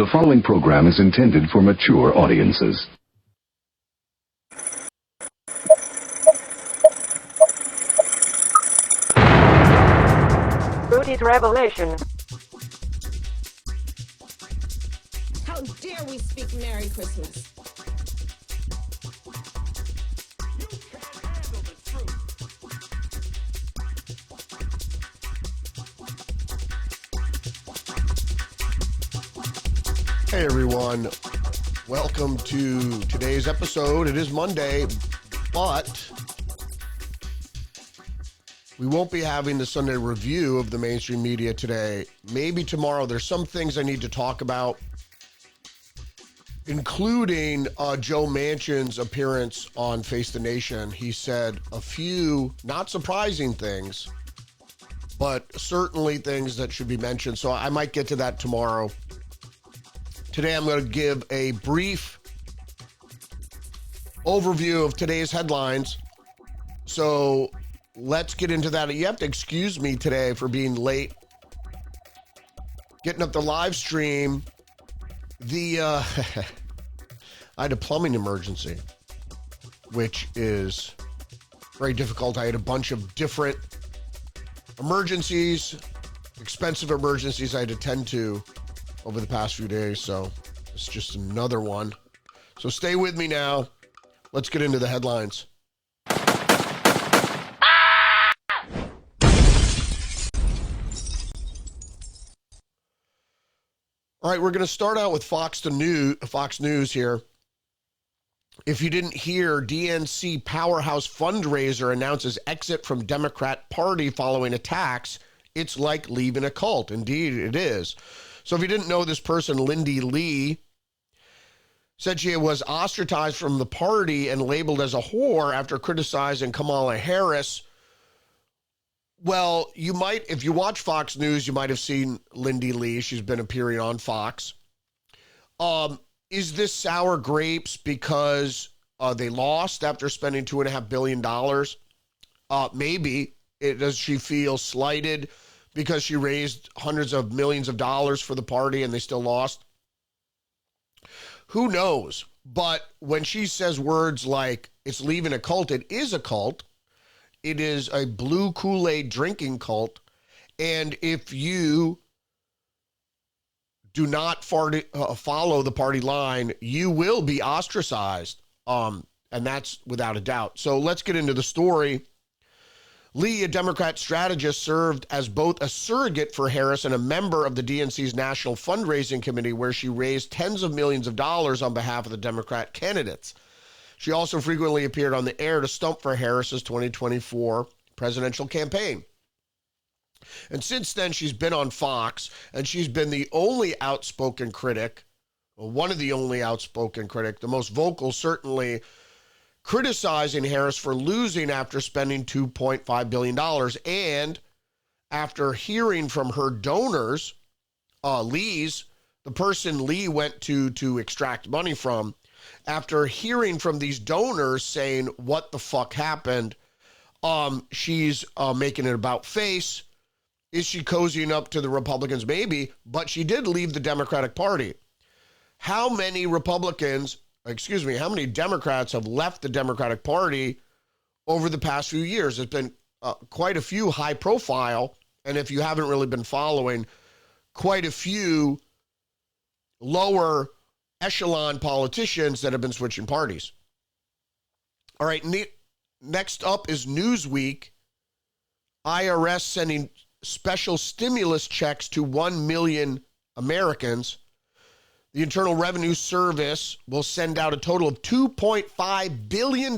The following program is intended for mature audiences. Rudy's Revelation. How dare we speak Merry Christmas? You can't handle the truth. Hey everyone, welcome to today's episode. It is Monday, but we won't be having the Sunday review of the mainstream media today. Maybe tomorrow. There's some things I need to talk about, including Joe Manchin's appearance on Face the Nation. He said a few not surprising things, but certainly things that should be mentioned. So I might get to that tomorrow. Today I'm going to give a brief overview of today's headlines. So let's get into that. You have to excuse me today for being late getting up the live stream. I had a plumbing emergency, which is very difficult. I had a bunch of different emergencies, expensive emergencies I had to tend to over the past few days, so it's just another one. So stay with me now. Let's get into the headlines. All right, we're going to start out with Fox News here. If you didn't hear, DNC powerhouse fundraiser announces exit from Democrat Party following attacks. It's like leaving a cult. Indeed, it is. So if you didn't know, this person, Lindy Lee, said she was ostracized from the party and labeled as a whore after criticizing Kamala Harris. Well, you might, if you watch Fox News, you might have seen Lindy Lee. She's been appearing on Fox. Is this sour grapes because they lost after spending $2.5 billion? Maybe. Does she feel slighted because she raised hundreds of millions of dollars for the party and they still lost? Who knows? But when she says words like it's leaving a cult, it is a cult. It is a blue Kool-Aid drinking cult. And if you do not follow the party line, you will be ostracized. And that's without a doubt. So let's get into the story. Lee, a Democrat strategist, served as both a surrogate for Harris and a member of the DNC's National Fundraising Committee, where she raised tens of millions of dollars on behalf of the Democrat candidates. She also frequently appeared on the air to stump for Harris's 2024 presidential campaign. And since then, she's been on Fox, and she's been the only outspoken critic, or one of the only outspoken critic, the most vocal certainly, criticizing Harris for losing after spending $2.5 billion. And after hearing from her donors, the person Lee went to extract money from, after hearing from these donors saying, what the fuck happened, she's making it about face. Is she cozying up to the Republicans? Maybe, but she did leave the Democratic Party. How many Democrats have left the Democratic Party over the past few years? It's been quite a few high profile, and if you haven't really been following, quite a few lower echelon politicians that have been switching parties. All right, next up is Newsweek. IRS sending special stimulus checks to 1 million Americans. The Internal Revenue Service will send out a total of $2.5 billion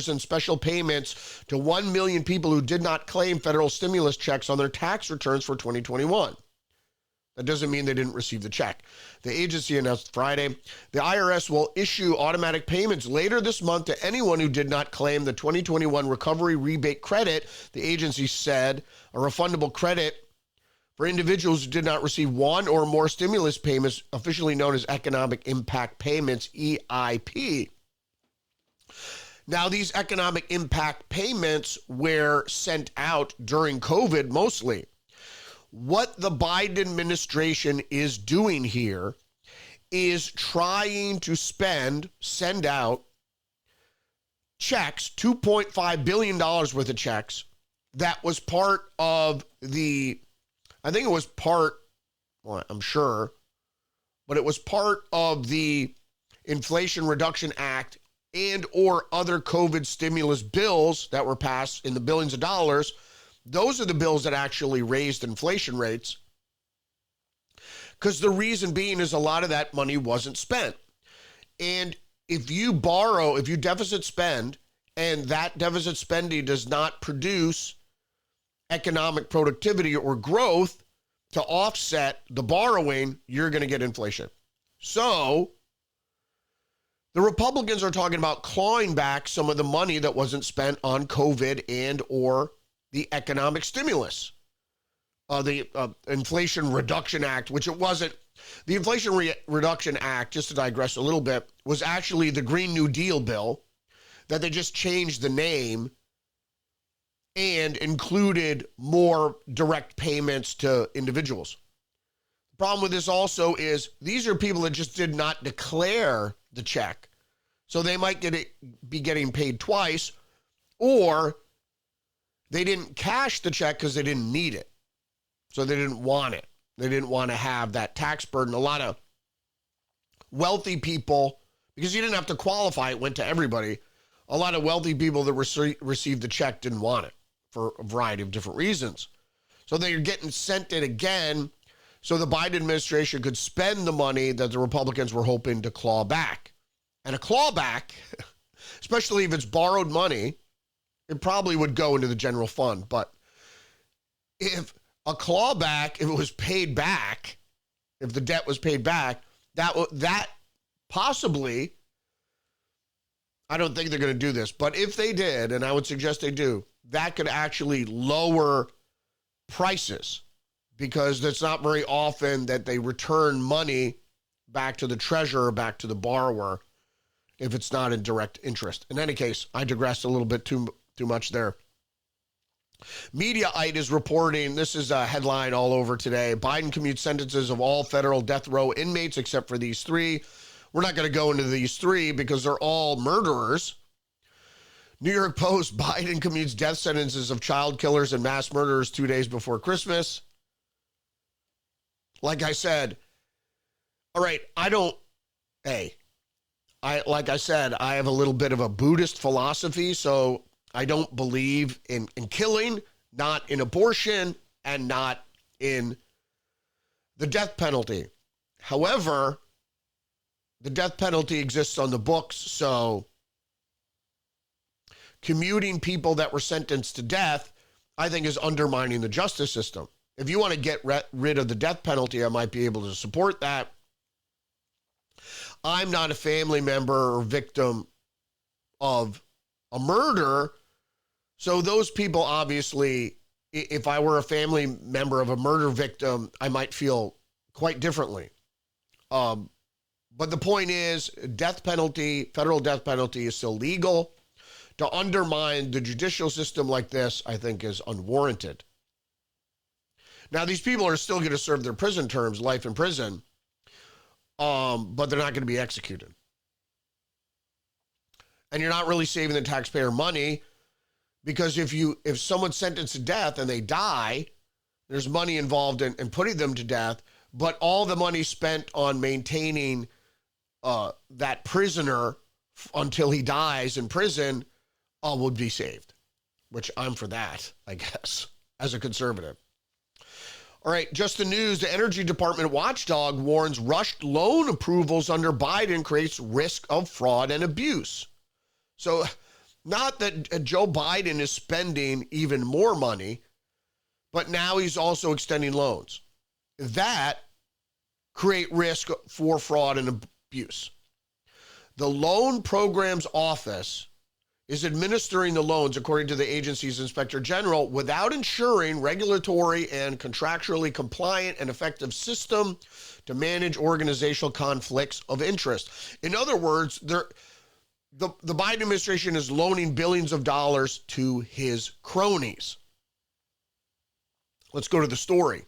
in special payments to 1 million people who did not claim federal stimulus checks on their tax returns for 2021. That doesn't mean they didn't receive the check. The agency announced Friday the IRS will issue automatic payments later this month to anyone who did not claim the 2021 Recovery Rebate Credit. The agency said a refundable credit for individuals who did not receive one or more stimulus payments, officially known as Economic Impact Payments, EIP. Now, these economic impact payments were sent out during COVID mostly. What the Biden administration is doing here is trying to send out checks, $2.5 billion worth of checks. That was part of I'm sure, but it was part of the Inflation Reduction Act and or other COVID stimulus bills that were passed in the billions of dollars. Those are the bills that actually raised inflation rates. Because the reason being is a lot of that money wasn't spent. And if you deficit spend, and that deficit spending does not produce economic productivity or growth to offset the borrowing, you're going to get inflation. So the Republicans are talking about clawing back some of the money that wasn't spent on COVID and or the economic stimulus. The Inflation Reduction Act, which it wasn't. The Inflation Reduction Act, just to digress a little bit, was actually the Green New Deal bill that they just changed the name and included more direct payments to individuals. The problem with this also is these are people that just did not declare the check. So they might be getting paid twice, or they didn't cash the check because they didn't need it. So they didn't want it. They didn't want to have that tax burden. A lot of wealthy people, because you didn't have to qualify, it went to everybody. A lot of wealthy people that received the check didn't want it for a variety of different reasons. So they're getting sent it again so the Biden administration could spend the money that the Republicans were hoping to claw back. And a clawback, especially if it's borrowed money, it probably would go into the general fund. But if a clawback, if it was paid back, if the debt was paid back, that possibly, I don't think they're going to do this, but if they did, and I would suggest they do, that could actually lower prices, because it's not very often that they return money back to the treasurer, back to the borrower, if it's not in direct interest. In any case, I digressed a little bit too much there. Mediaite is reporting, this is a headline all over today, Biden commutes sentences of all federal death row inmates except for these three. We're not going to go into these three because they're all murderers. New York Post, Biden commutes death sentences of child killers and mass murderers 2 days before Christmas. Like I said, all right, like I said, I have a little bit of a Buddhist philosophy, so I don't believe in killing, not in abortion, and not in the death penalty. However, the death penalty exists on the books, so commuting people that were sentenced to death, I think, is undermining the justice system. If you want to get rid of the death penalty, I might be able to support that. I'm not a family member or victim of a murder, so those people, obviously, if I were a family member of a murder victim, I might feel quite differently. But the point is, death penalty, federal death penalty is still legal. To undermine the judicial system like this, I think, is unwarranted. Now, these people are still going to serve their prison terms, life in prison, but they're not going to be executed. And you're not really saving the taxpayer money, because if someone's sentenced to death and they die, there's money involved in putting them to death, but all the money spent on maintaining that prisoner until he dies in prison would be saved, which I'm for that, I guess, as a conservative. All right, just the news. The Energy Department watchdog warns rushed loan approvals under Biden creates risk of fraud and abuse. So not that Joe Biden is spending even more money, but now he's also extending loans. That create risk for fraud and abuse. The Loan Programs Office is administering the loans, according to the agency's inspector general, without ensuring regulatory and contractually compliant and effective system to manage organizational conflicts of interest. In other words, the Biden administration is loaning billions of dollars to his cronies. Let's go to the story.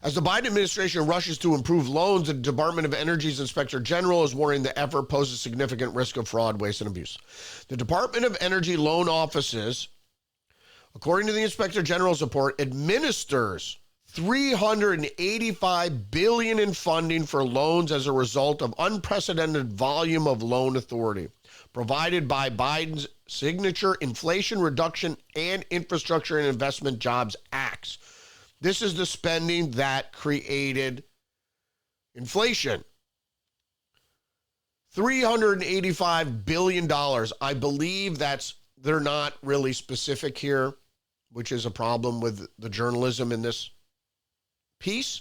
As the Biden administration rushes to improve loans, the Department of Energy's Inspector General is warning the effort poses significant risk of fraud, waste, and abuse. The Department of Energy loan offices, according to the Inspector General's report, administers $385 billion in funding for loans as a result of unprecedented volume of loan authority provided by Biden's signature Inflation Reduction and Infrastructure and Investment Jobs Acts. This is the spending that created inflation. $385 billion. I believe they're not really specific here, which is a problem with the journalism in this piece.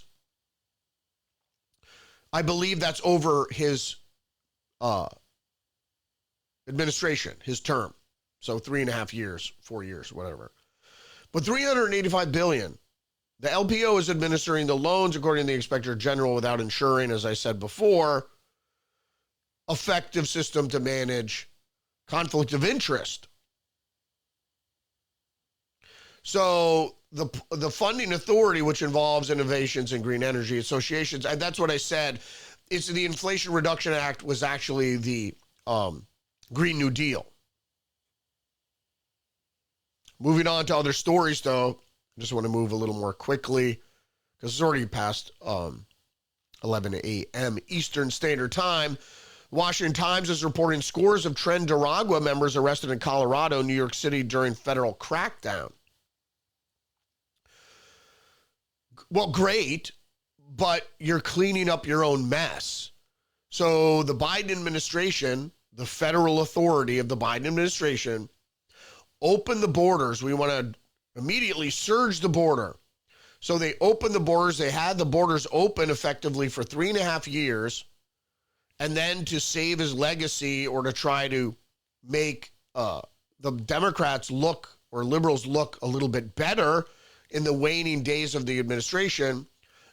I believe that's over his administration, his term. So 3.5 years, 4 years, whatever. But $385 billion. The LPO is administering the loans, according to the Inspector General, without ensuring, as I said before, effective system to manage conflict of interest. So the funding authority, which involves innovations in green energy associations, and that's what I said, it's the Inflation Reduction Act was actually the Green New Deal. Moving on to other stories, though, I just want to move a little more quickly because it's already past 11 a.m. Eastern Standard Time. Washington Times is reporting scores of Tren de Aragua members arrested in Colorado, New York City during federal crackdown. Well, great, but you're cleaning up your own mess. So the Biden administration, the federal authority of the Biden administration, opened the borders. We want to immediately surge the border. So they opened the borders. They had the borders open effectively for 3.5 years. And then to save his legacy or to try to make the Democrats look or liberals look a little bit better in the waning days of the administration,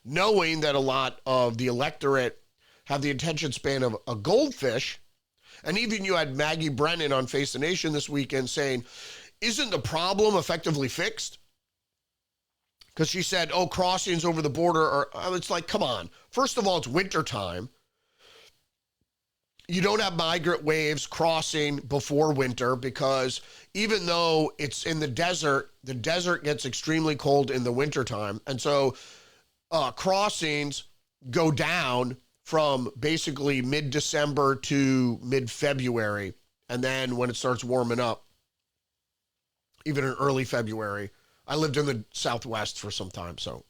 knowing that a lot of the electorate have the attention span of a goldfish. And even you had Maggie Brennan on Face the Nation this weekend saying, isn't the problem effectively fixed? Because she said, oh, crossings over the border are, it's like, come on. First of all, it's wintertime. You don't have migrant waves crossing before winter because even though it's in the desert gets extremely cold in the wintertime. And so crossings go down from basically mid-December to mid-February. And then when it starts warming up, even in early February. I lived in the Southwest for some time, so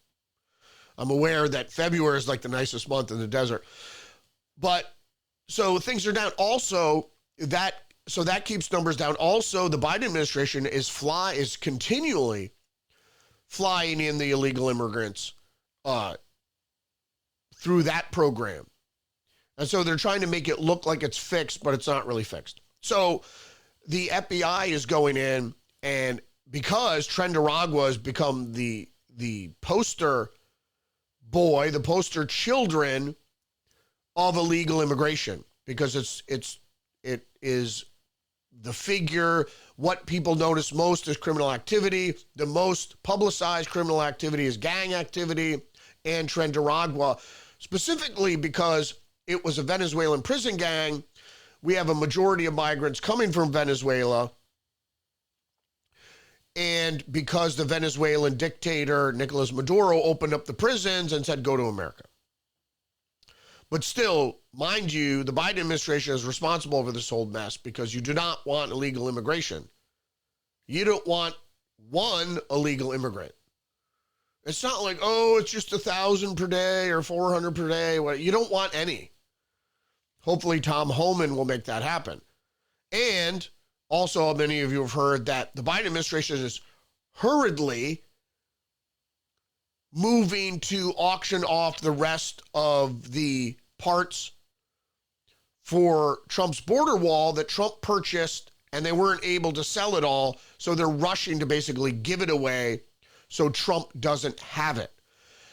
I'm aware that February is like the nicest month in the desert. But so things are down. Also, that keeps numbers down. Also, the Biden administration is continually flying in the illegal immigrants through that program. And so they're trying to make it look like it's fixed, but it's not really fixed. So the FBI is going in. And because Tren de Aragua has become the poster boy, the poster children of illegal immigration, because it is the figure, what people notice most is criminal activity. The most publicized criminal activity is gang activity, and Tren de Aragua, specifically because it was a Venezuelan prison gang. We have a majority of migrants coming from Venezuela. And because the Venezuelan dictator, Nicolas Maduro, opened up the prisons and said, go to America. But still, mind you, the Biden administration is responsible for this whole mess because you do not want illegal immigration. You don't want one illegal immigrant. It's not like, oh, it's just 1,000 per day or 400 per day. You don't want any. Hopefully Tom Homan will make that happen. And also, many of you have heard that the Biden administration is hurriedly moving to auction off the rest of the parts for Trump's border wall that Trump purchased, and they weren't able to sell it all, so they're rushing to basically give it away so Trump doesn't have it.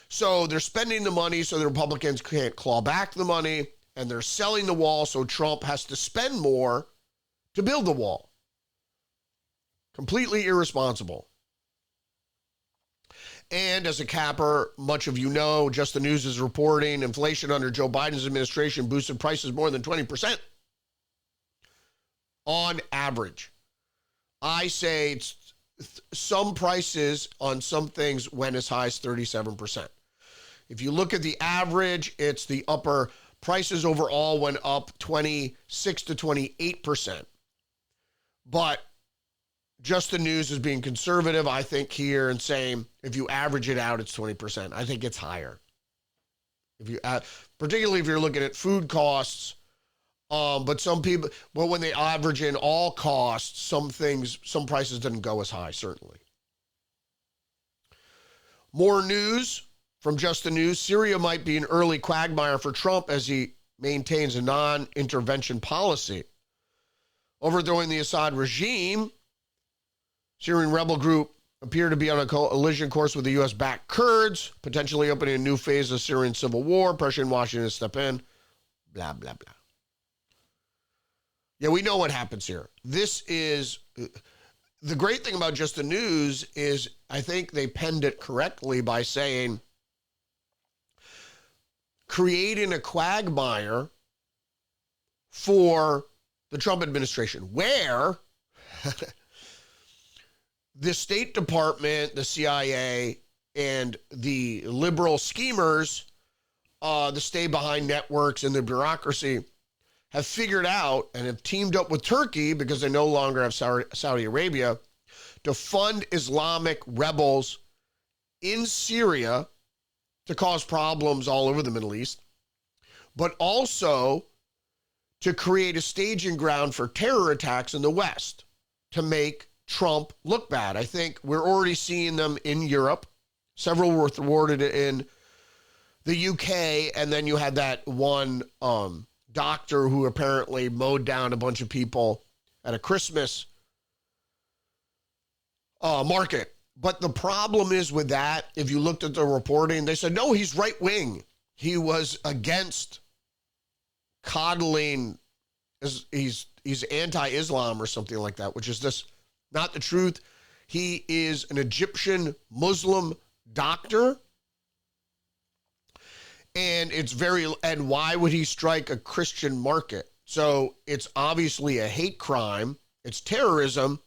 So they're spending the money so the Republicans can't claw back the money, and they're selling the wall so Trump has to spend more to build the wall. Completely irresponsible. And as a capper, much of you know, Just the News is reporting inflation under Joe Biden's administration boosted prices more than 20% on average. I say some prices on some things went as high as 37%. If you look at the average, it's the upper prices overall went up 26 to 28%. But Just the News is being conservative, I think, here and saying if you average it out, it's 20%. I think it's higher. If you, particularly if you're looking at food costs, but some people, well, when they average in all costs, some prices didn't go as high, certainly. More news from Just the News. Syria might be an early quagmire for Trump as he maintains a non-intervention policy. Overthrowing the Assad regime, Syrian rebel group appear to be on a collision course with the U.S.-backed Kurds, potentially opening a new phase of Syrian civil war, pressuring Washington to step in, blah, blah, blah. Yeah, we know what happens here. This is, the great thing about Just the News is I think they penned it correctly by saying, creating a quagmire for the Trump administration, where the State Department, the CIA, and the liberal schemers, the stay-behind networks and the bureaucracy have figured out and have teamed up with Turkey, because they no longer have Saudi Arabia, to fund Islamic rebels in Syria to cause problems all over the Middle East, but also to create a staging ground for terror attacks in the West to make Trump look bad. I think we're already seeing them in Europe. Several were thwarted in the UK, and then you had that one doctor who apparently mowed down a bunch of people at a Christmas market. But the problem is with that, if you looked at the reporting, they said, no, he's right-wing. He was against coddling, he's anti-Islam or something like that, which is just not the truth. He is an Egyptian Muslim doctor. And and why would he strike a Christian market? So it's obviously a hate crime. It's terrorism.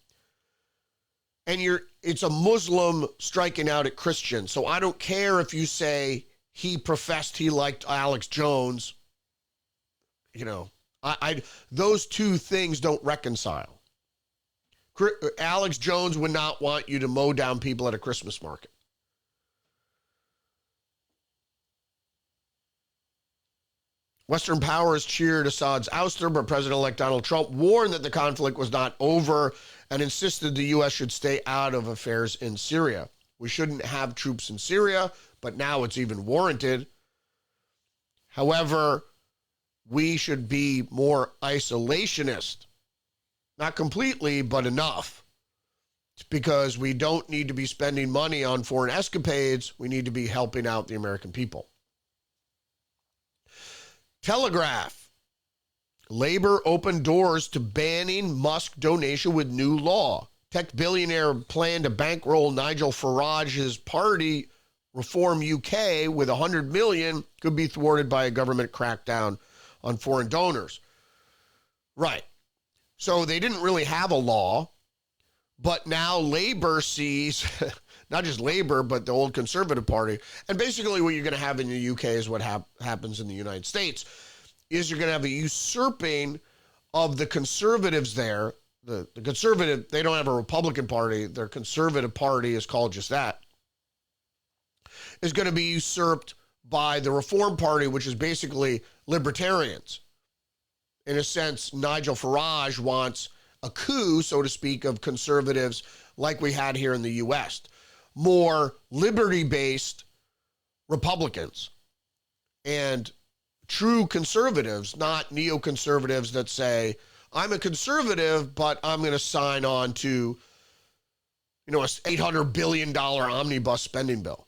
And it's a Muslim striking out at Christians. So I don't care if you say he professed he liked Alex Jones. You know, those two things don't reconcile. Alex Jones would not want you to mow down people at a Christmas market. Western powers cheered Assad's ouster, but President-elect Donald Trump warned that the conflict was not over and insisted the U.S. should stay out of affairs in Syria. We shouldn't have troops in Syria, but now it's even warranted. However, we should be more isolationist. Not completely, but enough. It's because we don't need to be spending money on foreign escapades. We need to be helping out the American people. Telegraph. Labor opened doors to banning Musk donation with new law. Tech billionaire planned to bankroll Nigel Farage's party, Reform UK, with $100 million, could be thwarted by a government crackdown on foreign donors. Right. So they didn't really have a law, but now Labor sees, not just Labor, but the old Conservative Party. And basically what you're going to have in the UK is what happens in the United States, is you're going to have a usurping of the conservatives there. The conservative, they don't have a Republican Party. Their Conservative Party is called just that, is going to be usurped by the Reform Party, which is basically libertarians. In a sense, Nigel Farage wants a coup, so to speak, of conservatives like we had here in the U.S. More liberty-based Republicans and true conservatives, not neoconservatives that say, I'm a conservative, but I'm going to sign on to, a $800 billion omnibus spending bill.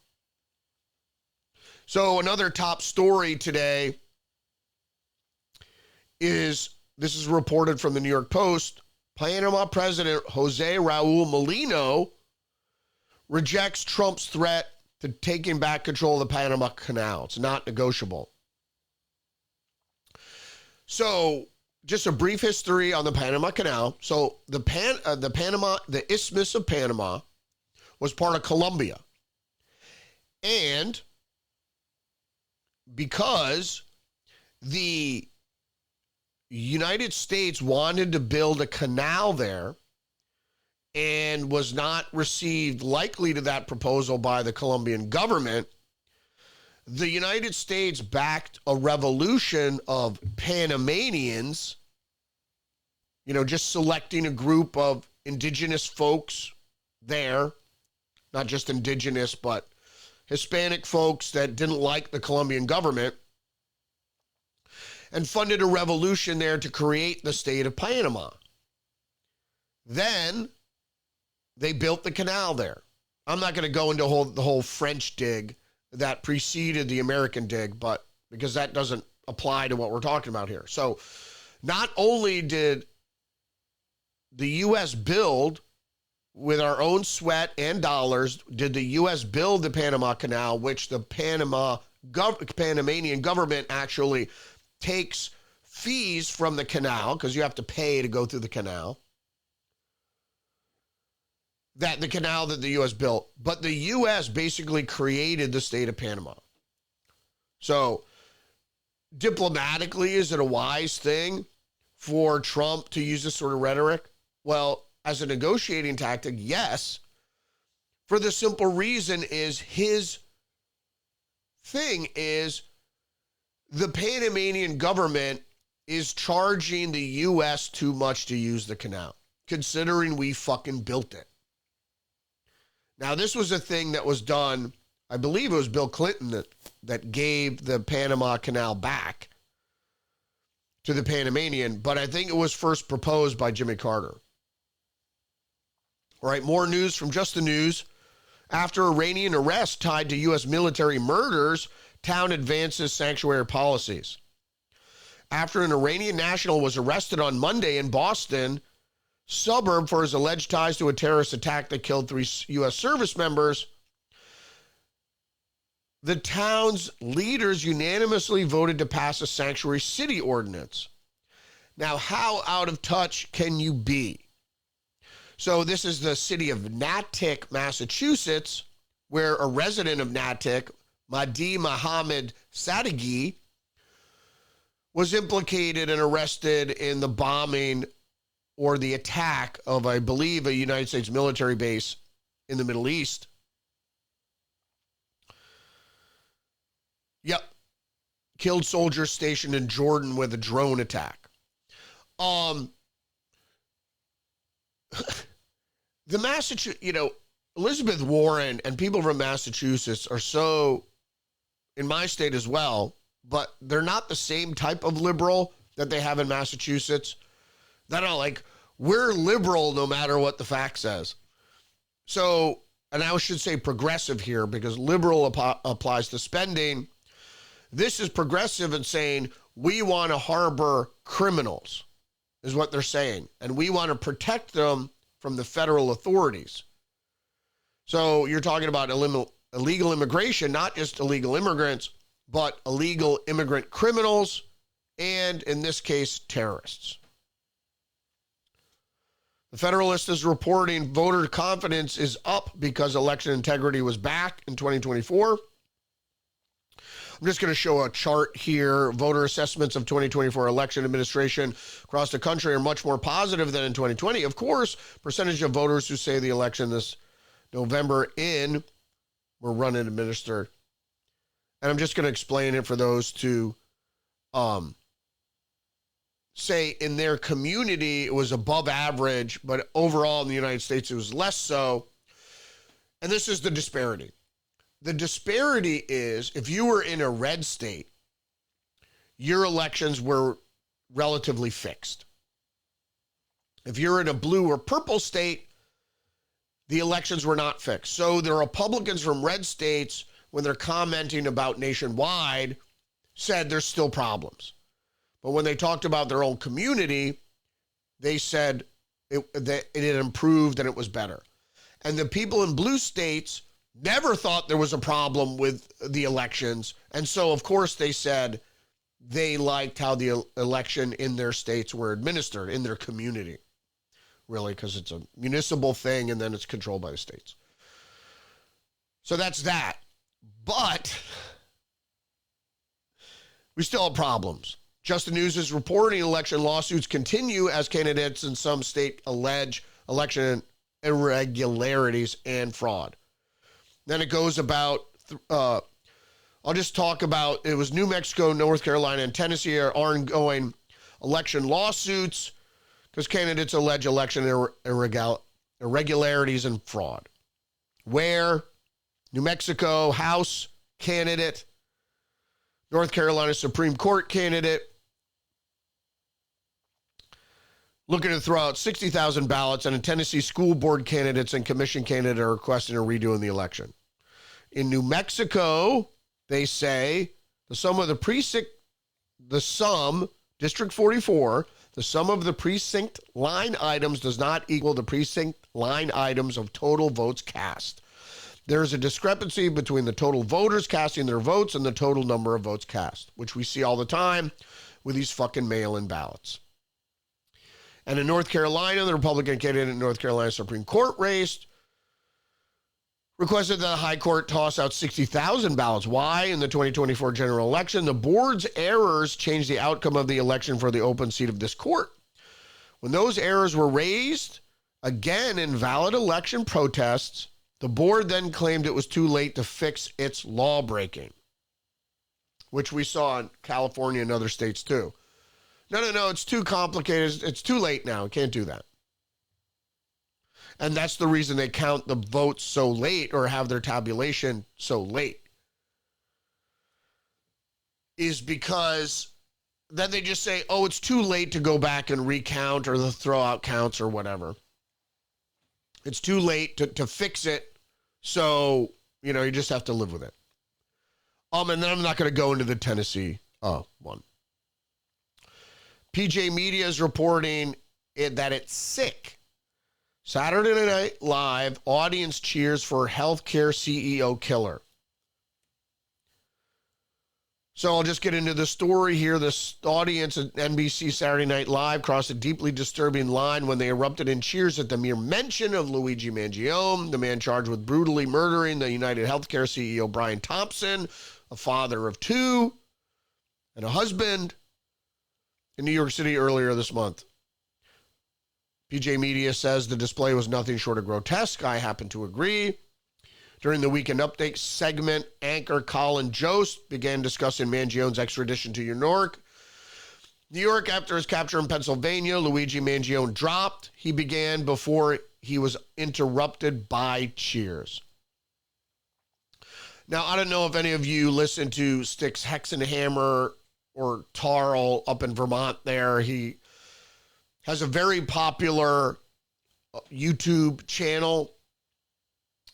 So another top story today this is reported from the New York Post. Panama President Jose Raul Molino rejects Trump's threat to taking back control of the Panama Canal. It's not negotiable. So, just a brief history on the Panama Canal. So, the Isthmus of Panama was part of Colombia. And because the United States wanted to build a canal there and was not received likely to that proposal by the Colombian government, the United States backed a revolution of Panamanians, just selecting a group of indigenous folks there, not just indigenous, but Hispanic folks that didn't like the Colombian government, and funded a revolution there to create the state of Panama. Then they built the canal there. I'm not going to go into the whole French dig that preceded the American dig, but because that doesn't apply to what we're talking about here. So not only did the U.S. build with our own sweat and dollars, did the U.S. build the Panama Canal, which the Panamanian government actually takes fees from the canal, because you have to pay to go through the canal, that the canal that the U.S. built, but the U.S. basically created the state of Panama. So diplomatically, is it a wise thing for Trump to use this sort of rhetoric? Well, as a negotiating tactic, yes, for the simple reason is his thing is the Panamanian government is charging the U.S. too much to use the canal, considering we fucking built it. Now, this was a thing that was done, I believe it was Bill Clinton that gave the Panama Canal back to the Panamanian, but I think it was first proposed by Jimmy Carter. All right, more news from Just the News. After Iranian arrest tied to U.S. military murders, town advances sanctuary policies. After an Iranian national was arrested on Monday in Boston suburb for his alleged ties to a terrorist attack that killed 3 U.S. service members, the town's leaders unanimously voted to pass a sanctuary city ordinance. Now, how out of touch can you be? So this is the city of Natick, Massachusetts, where a resident of Natick, Mahdi Mohammed Sadeghi, was implicated and arrested in the bombing or the attack of, I believe, a United States military base in the Middle East. Yep. Killed soldiers stationed in Jordan with a drone attack. The Massachusetts, Elizabeth Warren and people from Massachusetts are so, in my state as well, but they're not the same type of liberal that they have in Massachusetts. They're not like, we're liberal no matter what the fact says. So, and I should say progressive here because liberal applies to spending. This is progressive in saying we want to harbor criminals, is what they're saying. And we want to protect them from the federal authorities. So you're talking about illegal immigration, not just illegal immigrants, but illegal immigrant criminals, and in this case, terrorists. The Federalist is reporting voter confidence is up because election integrity was back in 2024. I'm just going to show a chart here. Voter assessments of 2024 election administration across the country are much more positive than in 2020. Of course, percentage of voters who say the election this November were run and administered. And I'm just going to explain it for those to say in their community it was above average, but overall in the United States it was less so. And this is the disparity. The disparity is if you were in a red state, your elections were relatively fixed. If you're in a blue or purple state, the elections were not fixed. So the Republicans from red states, when they're commenting about nationwide, said there's still problems. But when they talked about their own community, they said that it had improved and it was better. And the people in blue states never thought there was a problem with the elections. And so, of course, they said they liked how the election in their states were administered, in their community, really, because it's a municipal thing and then it's controlled by the states. So that's that. But we still have problems. Just the News is reporting election lawsuits continue as candidates in some state allege election irregularities and fraud. Then it goes about, I'll just talk about, it was New Mexico, North Carolina, and Tennessee are ongoing election lawsuits because candidates allege election irregularities and fraud. Where New Mexico House candidate, North Carolina Supreme Court candidate, looking to throw out 60,000 ballots, and a Tennessee school board candidates and commission candidate are requesting a redo in the election. In New Mexico, they say District 44, the sum of the precinct line items does not equal the precinct line items of total votes cast. There is a discrepancy between the total voters casting their votes and the total number of votes cast, which we see all the time with these fucking mail-in ballots. And in North Carolina, the Republican candidate in North Carolina Supreme Court race requested that the High Court toss out 60,000 ballots. Why? In the 2024 general election, the board's errors changed the outcome of the election for the open seat of this court. When those errors were raised, again in valid election protests, the board then claimed it was too late to fix its law breaking, which we saw in California and other states too. No, it's too complicated. It's too late now. Can't do that. And that's the reason they count the votes so late or have their tabulation so late, is because then they just say, oh, it's too late to go back and recount or the throw out counts or whatever. It's too late to fix it. So, you just have to live with it. And then I'm not going to go into the Tennessee one. PJ Media is reporting that it's sick. Saturday Night Live audience cheers for healthcare CEO killer. So I'll just get into the story here. This audience at NBC Saturday Night Live crossed a deeply disturbing line when they erupted in cheers at the mere mention of Luigi Mangione, the man charged with brutally murdering the United Healthcare CEO Brian Thompson, a father of two, and a husband, in New York City earlier this month. PJ Media says the display was nothing short of grotesque. I happen to agree. During the Weekend Update segment, anchor Colin Jost began discussing Mangione's extradition to New York. New York, after his capture in Pennsylvania, Luigi Mangione dropped. He began before he was interrupted by cheers. Now, I don't know if any of you listen to Styx Hexenhammer or Tarl up in Vermont there. He has a very popular YouTube channel,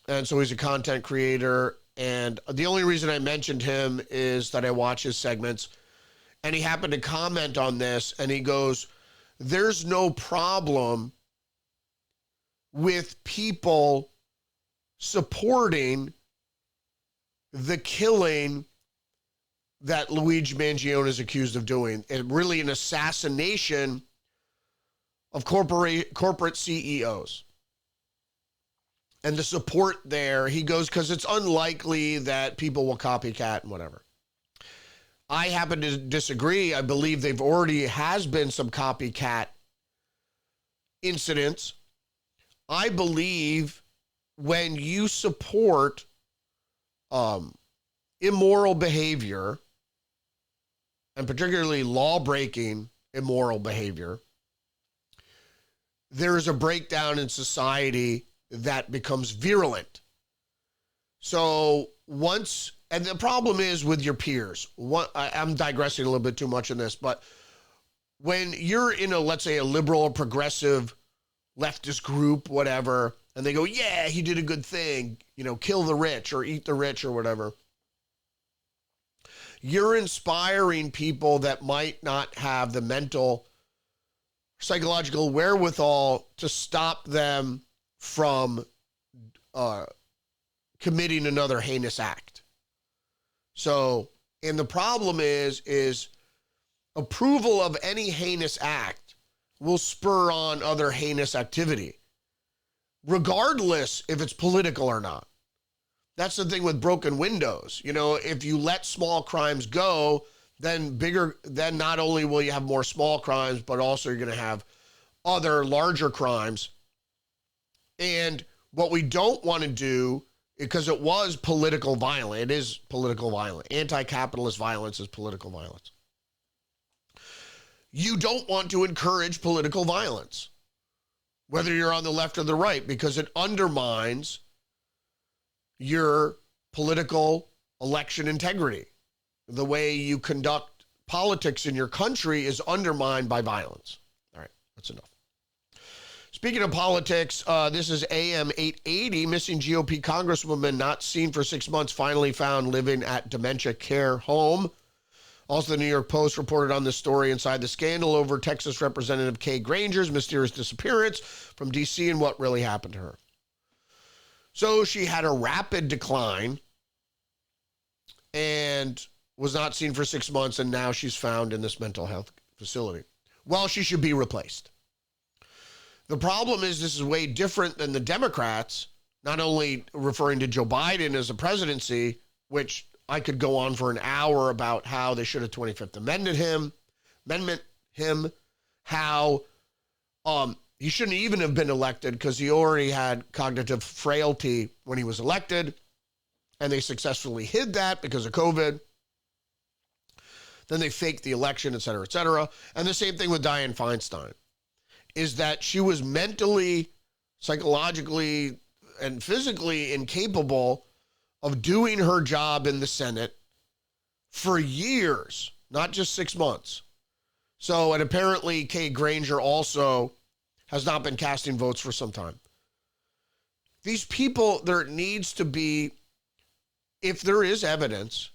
and so he's a content creator. And the only reason I mentioned him is that I watch his segments, and he happened to comment on this, and he goes, there's no problem with people supporting the killing that Luigi Mangione is accused of doing, and really an assassination of corporate CEOs. And the support there, he goes, because it's unlikely that people will copycat and whatever. I happen to disagree. I believe they've already has been some copycat incidents. I believe when you support immoral behavior, and particularly law-breaking immoral behavior, there is a breakdown in society that becomes virulent. So once, and the problem is with your peers. I'm digressing a little bit too much in this, but when you're in let's say a liberal or progressive leftist group, whatever, and they go, yeah, he did a good thing, kill the rich or eat the rich or whatever, you're inspiring people that might not have the mental, psychological wherewithal to stop them from committing another heinous act. So, and the problem is approval of any heinous act will spur on other heinous activity, regardless if it's political or not. That's the thing with broken windows. You know, if you let small crimes go, then not only will you have more small crimes, but also you're going to have other larger crimes. And what we don't want to do, because it was political violence, it is political violence. Anti-capitalist violence is political violence. You don't want to encourage political violence, whether you're on the left or the right, because it undermines your political election integrity. The way you conduct politics in your country is undermined by violence. All right, that's enough. Speaking of politics, this is AM 880. Missing GOP Congresswoman not seen for 6 months, finally found living at dementia care home. Also, the New York Post reported on this story inside the scandal over Texas Representative Kay Granger's mysterious disappearance from D.C. and what really happened to her. So she had a rapid decline and was not seen for 6 months, and now she's found in this mental health facility. Well, she should be replaced. The problem is this is way different than the Democrats, not only referring to Joe Biden as a presidency, which I could go on for an hour about how they should have 25th Amendment him, how he shouldn't even have been elected because he already had cognitive frailty when he was elected, and they successfully hid that because of COVID. Then they faked the election, et cetera, et cetera. And the same thing with Dianne Feinstein, is that she was mentally, psychologically, and physically incapable of doing her job in the Senate for years, not just 6 months. So, and apparently Kay Granger also has not been casting votes for some time. These people, there needs to be, if there is evidence,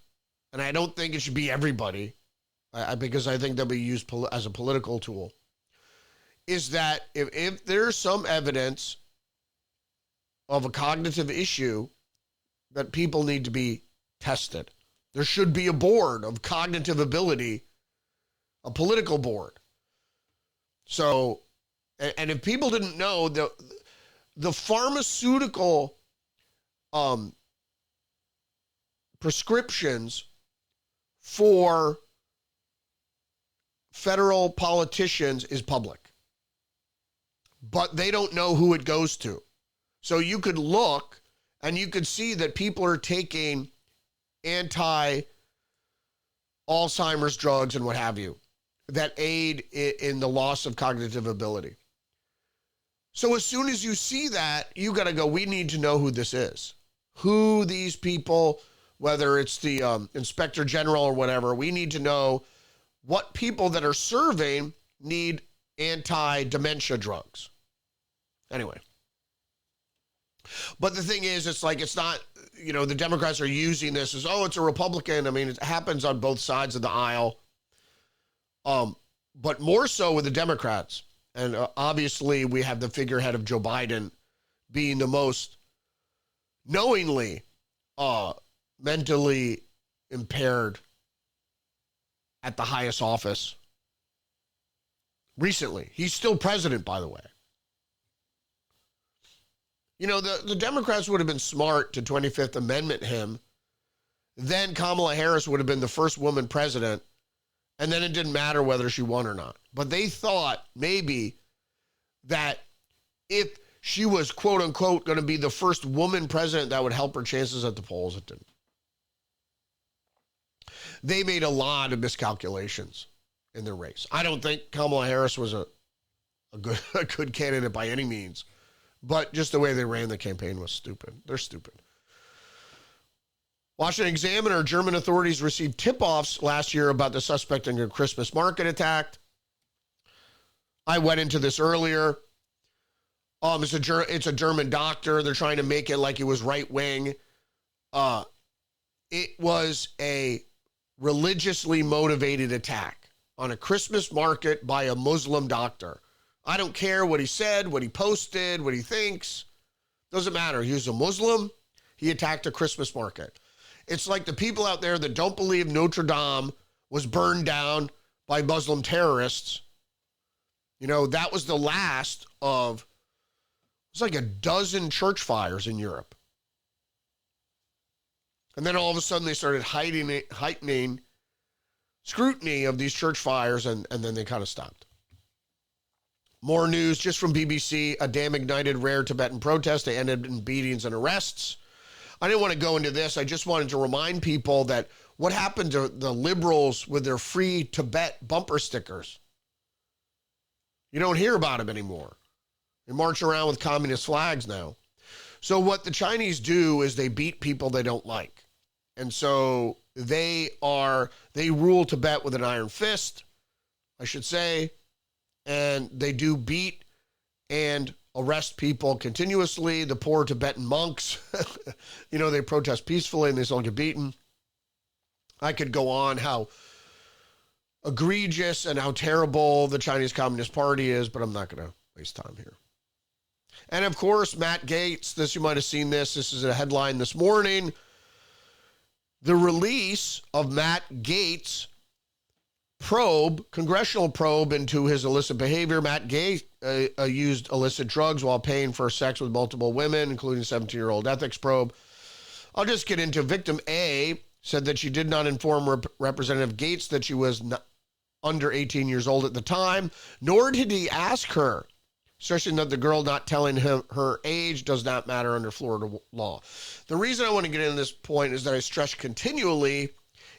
and I don't think it should be everybody, because I think they'll be used as a political tool, is that if there's some evidence of a cognitive issue, that people need to be tested. There should be a board of cognitive ability, a political board. So, and if people didn't know, the pharmaceutical prescriptions for federal politicians is public, but they don't know who it goes to. So you could look and you could see that people are taking anti-Alzheimer's drugs and what have you that aid in the loss of cognitive ability. So as soon as you see that, you got to go, we need to know who this is, who these people, whether it's the inspector general or whatever, we need to know what people that are serving need anti-dementia drugs. Anyway. But the thing is, it's like, it's not, you know, the Democrats are using this as, oh, it's a Republican. I mean, it happens on both sides of the aisle. But more so with the Democrats. And obviously we have the figurehead of Joe Biden being the most knowingly mentally impaired at the highest office recently. He's still president, by the way. You know, the Democrats would have been smart to 25th Amendment him. Then Kamala Harris would have been the first woman president. And then it didn't matter whether she won or not. But they thought maybe that if she was, quote unquote, going to be the first woman president, that would help her chances at the polls. It didn't. They made a lot of miscalculations in their race. I don't think Kamala Harris was a good candidate by any means. But just the way they ran the campaign was stupid. They're stupid. Washington Examiner, German authorities received tip-offs last year about the suspect in a Christmas market attack. I went into this earlier. It's a German doctor. They're trying to make it like it was right-wing. It was a religiously motivated attack on a Christmas market by a Muslim doctor. I don't care what he said, what he posted, what he thinks. Doesn't matter. He was a Muslim. he attacked a Christmas market. It's like the people out there that don't believe Notre Dame was burned down by Muslim terrorists. You know, that was the last of, it's like a dozen church fires in Europe. And then all of a sudden they started heightening scrutiny of these church fires, and then they kind of stopped. More news just from BBC. A dam ignited rare Tibetan protest. They ended in beatings and arrests. I didn't want to go into this. I just wanted to remind people that what happened to the liberals with their free Tibet bumper stickers. You don't hear about them anymore. They march around with communist flags now. So what the Chinese do is they beat people they don't like. And so they rule Tibet with an iron fist, I should say, and they do beat and arrest people continuously. The poor Tibetan monks, you know, they protest peacefully and they still get beaten. I could go on how egregious and how terrible the Chinese Communist Party is, but I'm not going to waste time here. And of course, Matt Gaetz, you might have seen this. This is a headline this morning. The release of Matt Gaetz' congressional probe into his illicit behavior. Matt Gaetz used illicit drugs while paying for sex with multiple women, including a 17-year-old ethics probe. I'll just get into victim A said that she did not inform Representative Gaetz that she was under 18 years old at the time, nor did he ask her, stressing that the girl not telling him her age does not matter under Florida law. The reason I want to get into this point is that I stress continually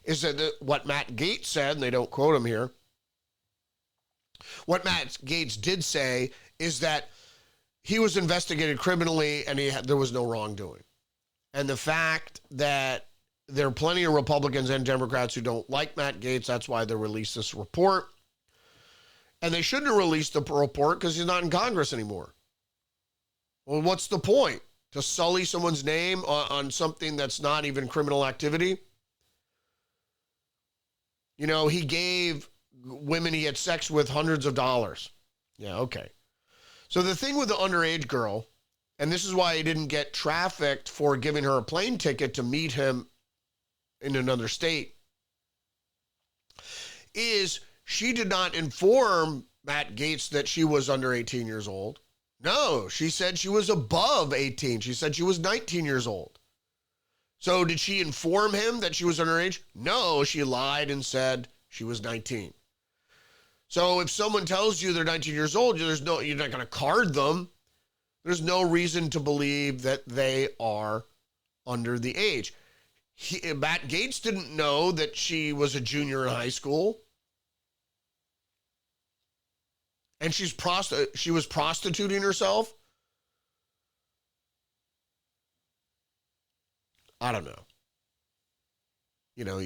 is that what Matt Gaetz said, and they don't quote him here, what Matt Gaetz did say is that he was investigated criminally and there was no wrongdoing. And the fact that there are plenty of Republicans and Democrats who don't like Matt Gaetz, that's why they released this report. And they shouldn't have released the report because he's not in Congress anymore. Well, what's the point? To sully someone's name on something that's not even criminal activity? You know, he gave women he had sex with hundreds of dollars. Yeah, okay. So the thing with the underage girl, and this is why he didn't get trafficked for giving her a plane ticket to meet him in another state, is she did not inform Matt Gaetz that she was under 18 years old. No, she said she was above 18. She said she was 19 years old. So did she inform him that she was underage? No, she lied and said she was 19. So if someone tells you they're 19 years old, you're not going to card them. There's no reason to believe that they are under the age. Matt Gaetz didn't know that she was a junior in high school. And she was prostituting herself. I don't know. You know,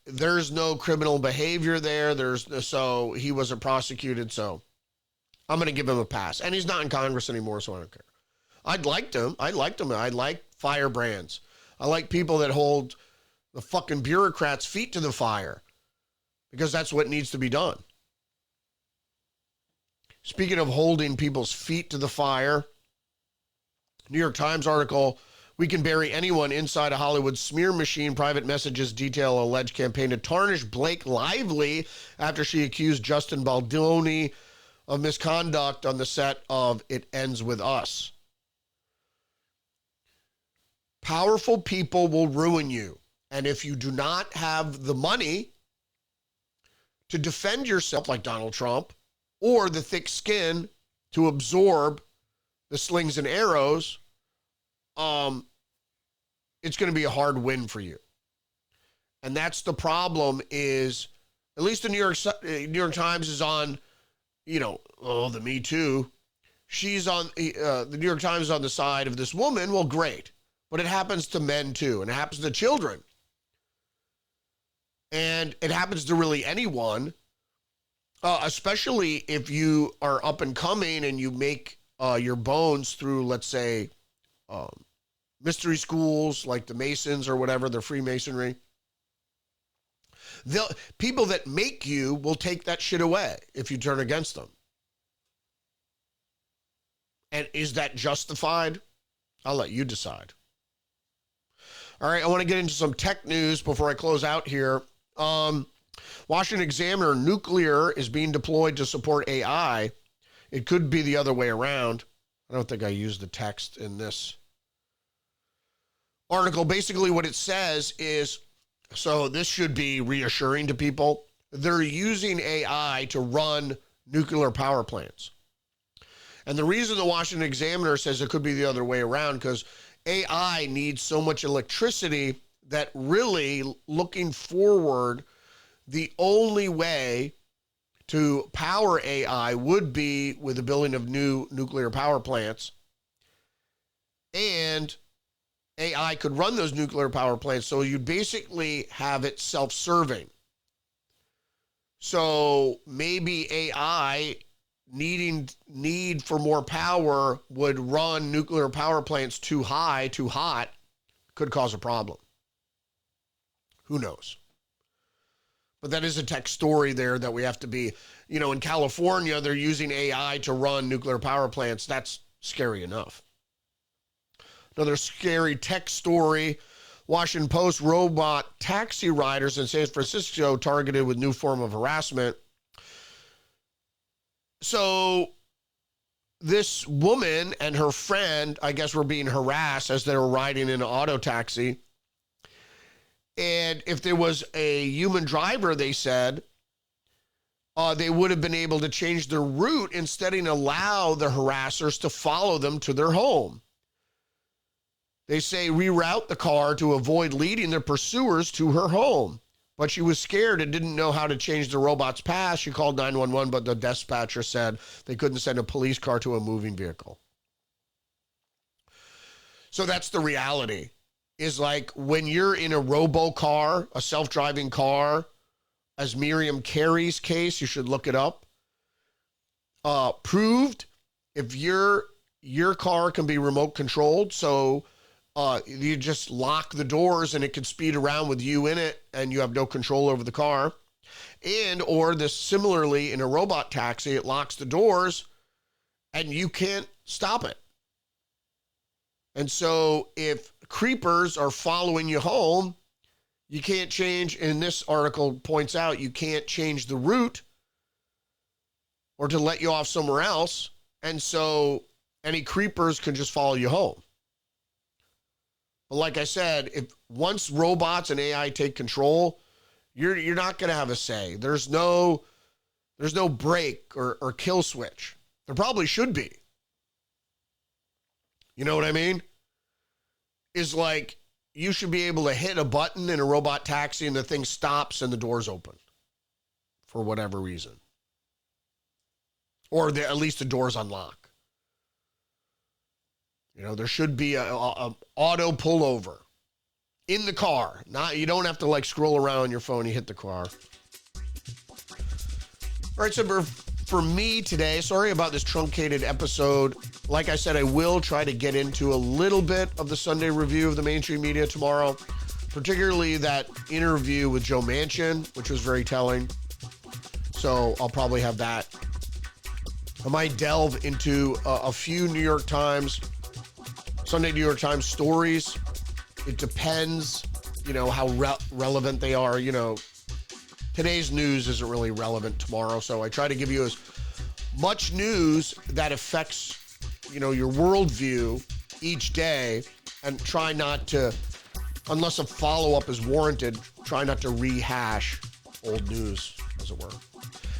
there's no criminal behavior there. So he wasn't prosecuted. So I'm going to give him a pass. And he's not in Congress anymore, so I don't care. I liked him. I like firebrands. I like people that hold the fucking bureaucrats' feet to the fire, because that's what needs to be done. Speaking of holding people's feet to the fire, New York Times article, "We can bury anyone inside a Hollywood smear machine. Private messages detail alleged campaign to tarnish Blake Lively after she accused Justin Baldoni of misconduct on the set of It Ends With Us." Powerful people will ruin you. And if you do not have the money to defend yourself like Donald Trump, or the thick skin to absorb the slings and arrows, it's going to be a hard win for you. And that's the problem is, at least the New York Times is on, the Me Too. She's on, the New York Times is on the side of this woman. Well, great. But it happens to men too, and it happens to children. And it happens to really anyone, especially if you are up and coming and you make your bones through, let's say, mystery schools like the Masons or whatever, the Freemasonry. People that make you will take that shit away if you turn against them. And is that justified? I'll let you decide. All right, I want to get into some tech news before I close out here. Washington Examiner, nuclear is being deployed to support AI. It could be the other way around. I don't think I used the text in this article. Basically what it says is, so this should be reassuring to people, they're using AI to run nuclear power plants. And the reason the Washington Examiner says it could be the other way around, because AI needs so much electricity that really, looking forward, the only way to power AI would be with the building of new nuclear power plants. And AI could run those nuclear power plants, so you'd basically have it self-serving. So maybe AI need for more power would run nuclear power plants too high, too hot, could cause a problem. Who knows? But that is a tech story there that we have to be, in California, they're using AI to run nuclear power plants. That's scary enough. Another scary tech story. Washington Post, robot taxi riders in San Francisco targeted with new form of harassment. So this woman and her friend, I guess, were being harassed as they were riding in an auto taxi. And if there was a human driver, they said, they would have been able to change their route instead and allow the harassers to follow them to their home. They say reroute the car to avoid leading the pursuers to her home. But she was scared and didn't know how to change the robot's path. She called 911, but the dispatcher said they couldn't send a police car to a moving vehicle. So that's the reality. Is like when you're in a robo car, a self-driving car, as Miriam Carey's case, you should look it up. Proved if your car can be remote controlled, so you just lock the doors and it can speed around with you in it and you have no control over the car. And or this similarly in a robot taxi, it locks the doors and you can't stop it. And so if creepers are following you home, you can't change, and this article points out, you can't change the route or to let you off somewhere else. And so any creepers can just follow you home. But like I said, if once robots and AI take control, you're not going to have a say. There's no break or kill switch. There probably should be. You know what I mean? Is like you should be able to hit a button in a robot taxi and the thing stops and the doors open for whatever reason. Or at least the doors unlock. There should be a auto pullover in the car. You don't have to like scroll around on your phone. You hit the car. All right, so for me today, sorry about this truncated episode. Like I said, I will try to get into a little bit of the Sunday review of the mainstream media tomorrow, particularly that interview with Joe Manchin, which was very telling. So I'll probably have that. I might delve into a few Sunday New York Times stories. It depends, how relevant they are. Today's news isn't really relevant tomorrow, so I try to give you as much news that affects, your worldview each day, and try not to, unless a follow-up is warranted, try not to rehash old news, as it were.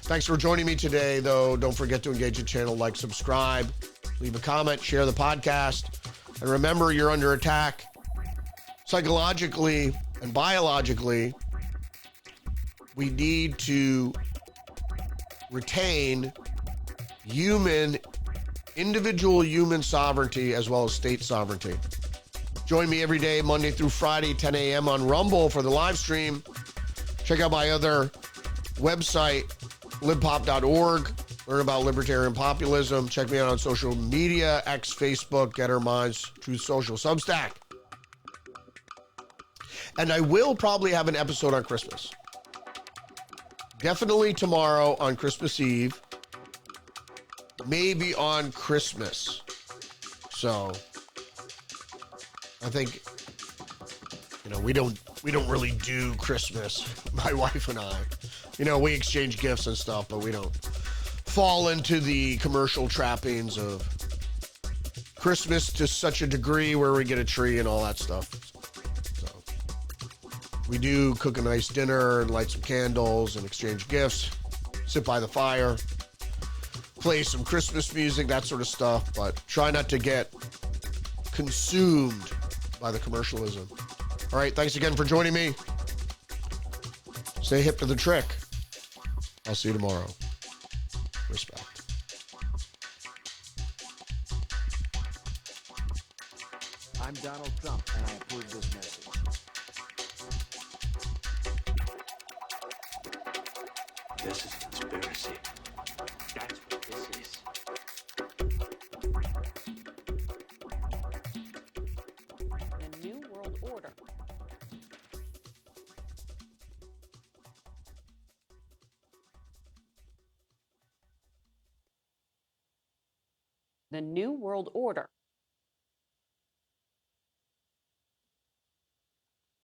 Thanks for joining me today, though. Don't forget to engage the channel, like, subscribe, leave a comment, share the podcast, and remember, you're under attack psychologically and biologically. We need to retain individual human sovereignty as well as state sovereignty. Join me every day, Monday through Friday, 10 a.m. on Rumble for the live stream. Check out my other website, libpop.org. Learn about libertarian populism. Check me out on social media, X, Facebook, Getter Minds, Truth Social, Substack. And I will probably have an episode on Christmas. Definitely tomorrow on Christmas Eve. Maybe on Christmas. So I think we don't really do Christmas, my wife and I. We exchange gifts and stuff, but we don't fall into the commercial trappings of Christmas to such a degree where we get a tree and all that stuff. So we do cook a nice dinner and light some candles and exchange gifts, sit by the fire, play some Christmas music, that sort of stuff, but try not to get consumed by the commercialism. All right, thanks again for joining me. Stay hip to the trick. I'll see you tomorrow. Respect. I'm Donald Trump, and I approve this message. This is conspiracy. That's what this is. The New World Order. The New World Order